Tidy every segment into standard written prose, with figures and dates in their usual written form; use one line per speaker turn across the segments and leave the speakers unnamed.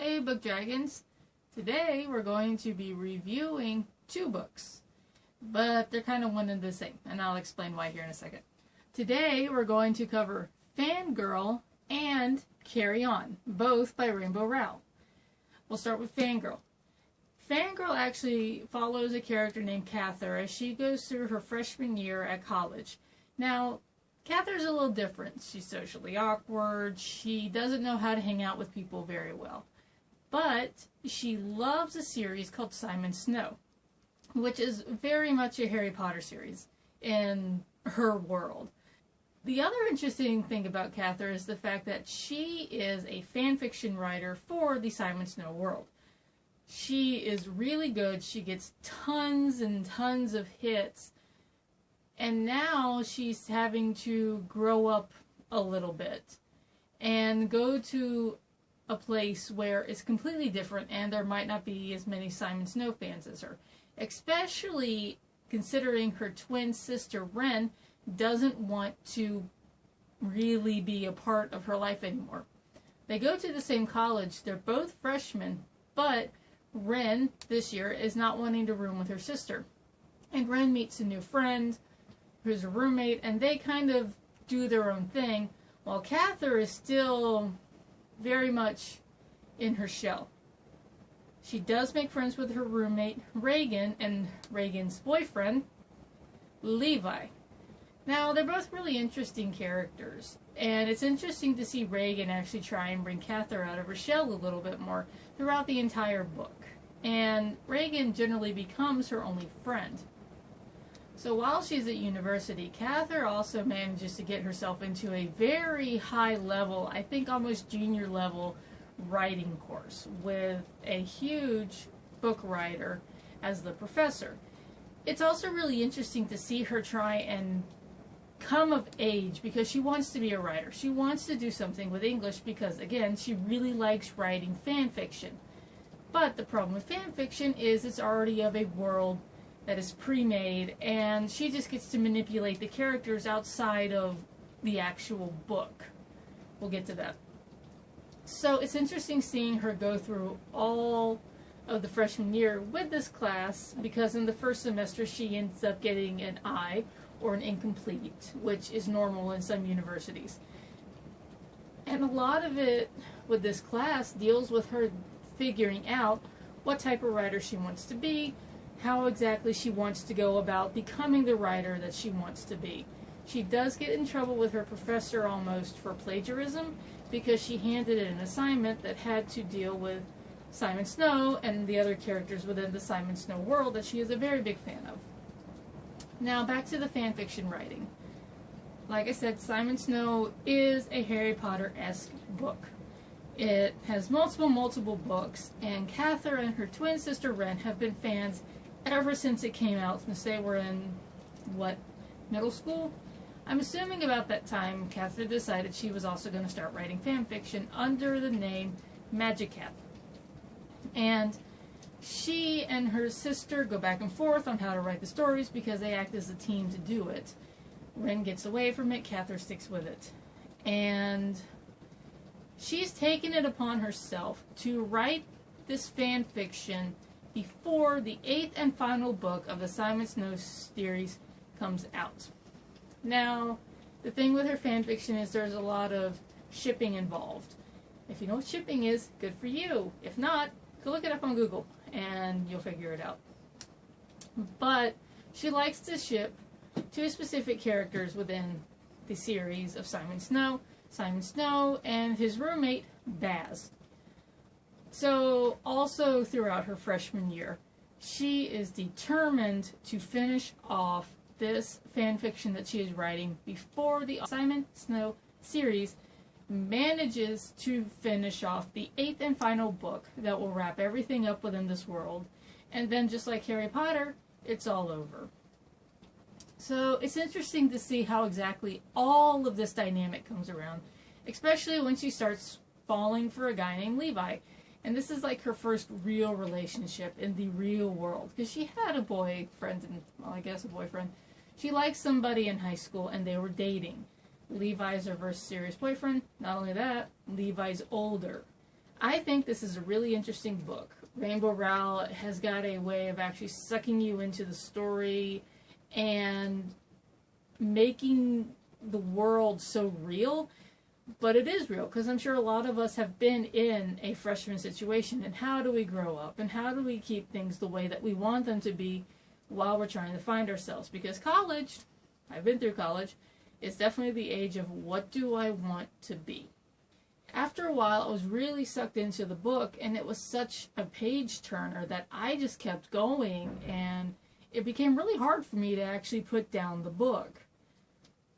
Hey Book Dragons! Today we're going to be reviewing two books, but they're kind of one and the same, and I'll explain why here in a second. Today we're going to cover Fangirl and Carry On, both by Rainbow Rowell. We'll start with Fangirl. Fangirl actually follows a character named Cather as she goes through her freshman year at college. Now, Cather's a little different. She's socially awkward. She doesn't know how to hang out with people very well. But she loves a series called Simon Snow, which is very much a Harry Potter series in her world. The other interesting thing about Cather is the fact that she is a fan fiction writer for the Simon Snow world. She is really good. She gets tons and tons of hits. And now she's having to grow up a little bit and go to a place where it's completely different and there might not be as many Simon Snow fans as her. Especially considering her twin sister Ren doesn't want to really be a part of her life anymore. They go to the same college. They're both freshmen, but Ren this year is not wanting to room with her sister. And Ren meets a new friend who's a roommate, and they kind of do their own thing, while Cather is still very much in her shell. She does make friends with her roommate, Reagan, and Reagan's boyfriend, Levi. Now, they're both really interesting characters, and it's interesting to see Reagan actually try and bring Cather out of her shell a little bit more throughout the entire book. And Reagan generally becomes her only friend. So while she's at university, Cather also manages to get herself into a very high level, I think almost junior level, writing course with a huge book writer as the professor. It's also really interesting to see her try and come of age because she wants to be a writer. She wants to do something with English because, again, she really likes writing fan fiction. But the problem with fan fiction is it's already of a world that is pre-made, and she just gets to manipulate the characters outside of the actual book. We'll get to that. So it's interesting seeing her go through all of the freshman year with this class, because in the first semester she ends up getting an I, or an incomplete, which is normal in some universities. And a lot of it with this class deals with her figuring out what type of writer she wants to be, how exactly she wants to go about becoming the writer that she wants to be. She does get in trouble with her professor almost for plagiarism because she handed in an assignment that had to deal with Simon Snow and the other characters within the Simon Snow world that she is a very big fan of. Now back to the fan fiction writing. Like I said, Simon Snow is a Harry Potter-esque book. It has multiple books, and Cather and her twin sister Ren have been fans ever since it came out, since they were in, middle school? I'm assuming about that time, Cather decided she was also going to start writing fan fiction under the name Magic Cat. And she and her sister go back and forth on how to write the stories because they act as a team to do it. Ren gets away from it, Cather sticks with it. And she's taken it upon herself to write this fan fiction before the 8th and final book of the Simon Snow series comes out. Now, the thing with her fanfiction is there's a lot of shipping involved. If you know what shipping is, good for you. If not, go look it up on Google and you'll figure it out. But she likes to ship two specific characters within the series of Simon Snow and his roommate, Baz. So, also throughout her freshman year, she is determined to finish off this fanfiction that she is writing before the Simon Snow series manages to finish off the 8th and final book that will wrap everything up within this world. And then, just like Harry Potter, it's all over. So, it's interesting to see how exactly all of this dynamic comes around, especially when she starts falling for a guy named Levi. And this is like her first real relationship in the real world. Because she had a boyfriend, well, I guess a boyfriend. She liked somebody in high school and they were dating. Levi's her first serious boyfriend. Not only that, Levi's older. I think this is a really interesting book. Rainbow Rowell has got a way of actually sucking you into the story and making the world so real. But it is real, because I'm sure a lot of us have been in a freshman situation. And how do we grow up? And how do we keep things the way that we want them to be while we're trying to find ourselves? Because college, I've been through college, is definitely the age of what do I want to be. After a while, I was really sucked into the book, and it was such a page turner that I just kept going, and it became really hard for me to actually put down the book.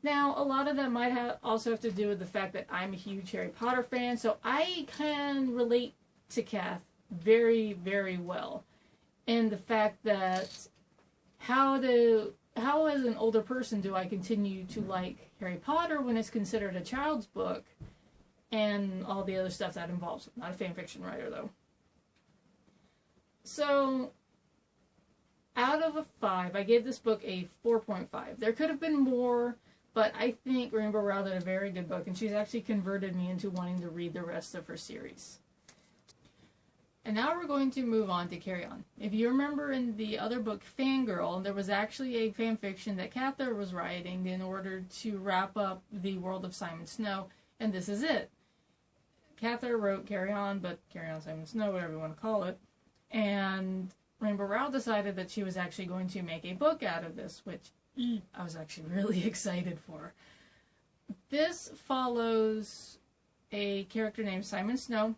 Now, a lot of that might also have to do with the fact that I'm a huge Harry Potter fan, so I can relate to Kath very, very well. And the fact that how as an older person do I continue to like Harry Potter when it's considered a child's book and all the other stuff that involves it. Not a fan fiction writer, though. So, out of a 5, I gave this book a 4.5. There could have been more, but I think Rainbow Rowell did a very good book, and she's actually converted me into wanting to read the rest of her series. And now we're going to move on to Carry On. If you remember in the other book, Fangirl, there was actually a fan fiction that Cather was writing in order to wrap up the world of Simon Snow, and this is it. Cather wrote Carry On, but Carry On Simon Snow, whatever you want to call it, and Rainbow Rowell decided that she was actually going to make a book out of this, which I was actually really excited for. This follows a character named Simon Snow.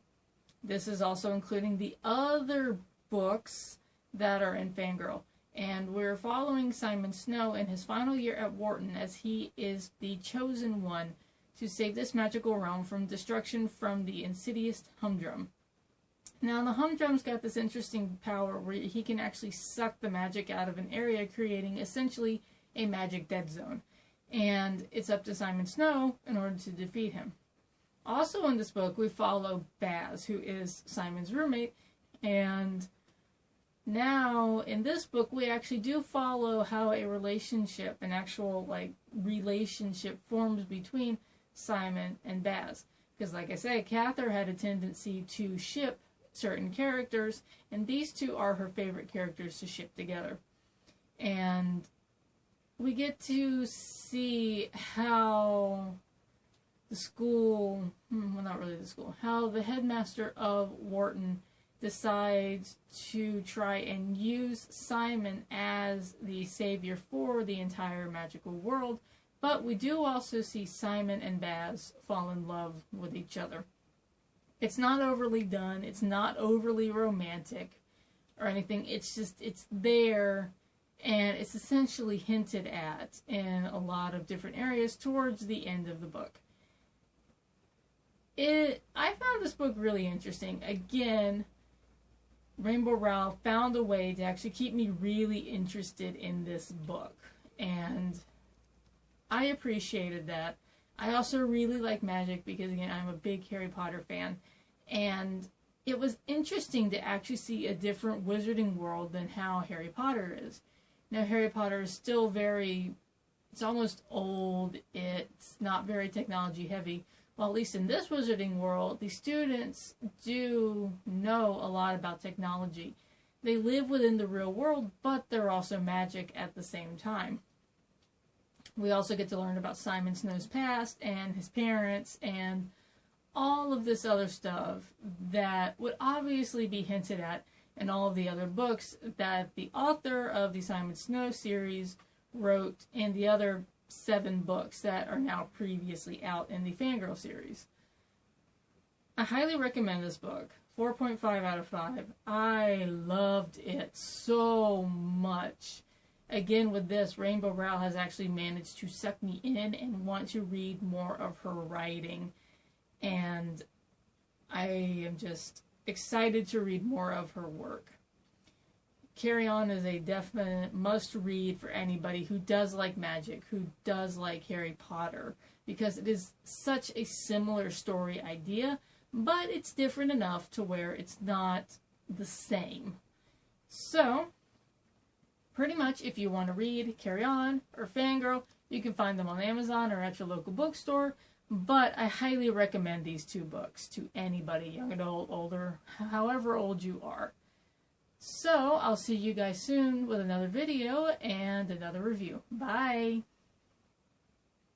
This is also including the other books that are in Fangirl. And we're following Simon Snow in his final year at Wharton as he is the chosen one to save this magical realm from destruction from the insidious Humdrum. Now, the Humdrum's got this interesting power where he can actually suck the magic out of an area, creating essentially a magic dead zone. And it's up to Simon Snow in order to defeat him. Also in this book, we follow Baz, who is Simon's roommate. And now, in this book, we actually do follow how a relationship, an actual, relationship forms between Simon and Baz. Because, like I said, Cather had a tendency to ship certain characters, and these two are her favorite characters to ship together. And we get to see how the school, well, not really the school, how the headmaster of Wharton decides to try and use Simon as the savior for the entire magical world. But we do also see Simon and Baz fall in love with each other. It's not overly done. It's not overly romantic or anything. It's just, it's there, and it's essentially hinted at in a lot of different areas towards the end of the book. I found this book really interesting. Again, Rainbow Rowell found a way to actually keep me really interested in this book, and I appreciated that. I also really like magic because, again, I'm a big Harry Potter fan, and it was interesting to actually see a different wizarding world than how Harry Potter is. Now, Harry Potter is still it's almost old, it's not very technology heavy. Well, at least in this wizarding world, the students do know a lot about technology. They live within the real world, but they're also magic at the same time. We also get to learn about Simon Snow's past and his parents and all of this other stuff that would obviously be hinted at in all of the other books that the author of the Simon Snow series wrote in the other 7 books that are now previously out in the Fangirl series. I highly recommend this book. 4.5 out of 5. I loved it so much. Again, with this, Rainbow Rowell has actually managed to suck me in and want to read more of her writing. And I am just excited to read more of her work. Carry On is a definite must-read for anybody who does like magic, who does like Harry Potter, because it is such a similar story idea, but it's different enough to where it's not the same. So, pretty much, if you want to read Carry On or Fangirl, you can find them on Amazon or at your local bookstore. But I highly recommend these two books to anybody, young adult, older, however old you are. So I'll see you guys soon with another video and another review. Bye!